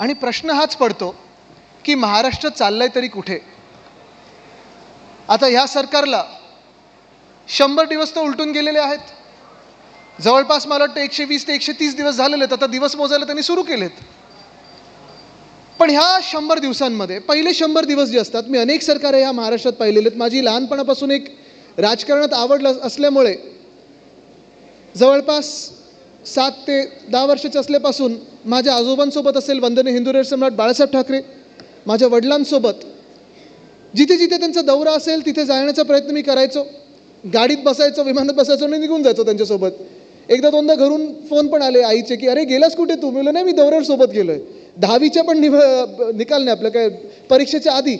आणि प्रश्न हाच पडतो की महाराष्ट्र चाललंय तरी कुठे. आता ह्या सरकारला 100 दिवस तर उलटून गेलेले आहेत. जवळपास मला वाटतं 120 ते 130 दिवस झालेले आहेत. आता दिवस मोजायला त्यांनी सुरू केलेत. पण ह्या 100 दिवसांमध्ये पहिले 100 दिवस जे असतात, मी अनेक सरकार ह्या महाराष्ट्रात पाहिलेले आहेत. माझी लहानपणापासून एक राजकारणात आवड असल्यामुळे जवळपास 7 ते 10 वर्षाचे असल्यापासून माझ्या आजोबांसोबत असेल वंदनीय हिंदू सम्राट बाळासाहेब ठाकरे, माझ्या वडिलांसोबत जिथे जिथे त्यांचा दौरा असेल तिथे जाण्याचा प्रयत्न मी करायचो. गाडीत बसायचो, विमानात बसायचो आणि निघून जायचो त्यांच्यासोबत. एकदा दोनदा घरून फोन पण आले आईचे की अरे गेलास कुठे तू. म्हणलं नाही, मी दौऱ्यावर सोबत गेलोय. 10वीच्या पण निकाल नाही आपलं काय, परीक्षेच्या आधी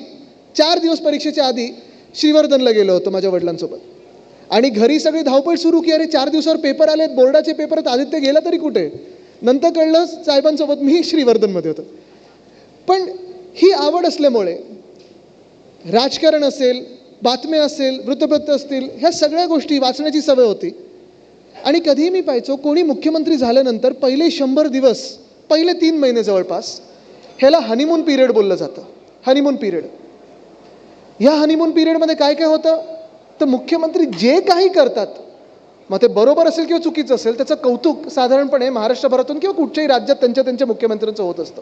4 दिवस परीक्षेच्या आधी श्रीवर्धनला गेलो होतो माझ्या वडिलांसोबत. आणि घरी सगळी धावपळ सुरू की अरे 4 दिवसावर पेपर आलेत, बोर्डाचे पेपर आहेत, आदित्य गेला तरी कुठे. नंतर कळलं साहेबांसोबत मी श्रीवर्धनमध्ये होतो. पण ही आवड असल्यामुळे राजकारण असेल, बातम्या असेल, वृत्तपत्र असतील, ह्या सगळ्या गोष्टी वाचण्याची सवय होती. आणि कधीही मी पाहायचो कोणी मुख्यमंत्री झाल्यानंतर पहिले 100 दिवस, पहिले 3 महिने जवळपास ह्याला हनीमून पिरियड बोललं जातं. Honeymoon period. ह्या हनीमून पिरियडमध्ये काय काय होतं तर मुख्यमंत्री जे काही करतात, मग ते बरोबर असेल किंवा चुकीचं असेल, त्याचं कौतुक साधारणपणे महाराष्ट्रभरातून किंवा कुठच्याही राज्यात त्यांच्या मुख्यमंत्र्यांचं होत असतं.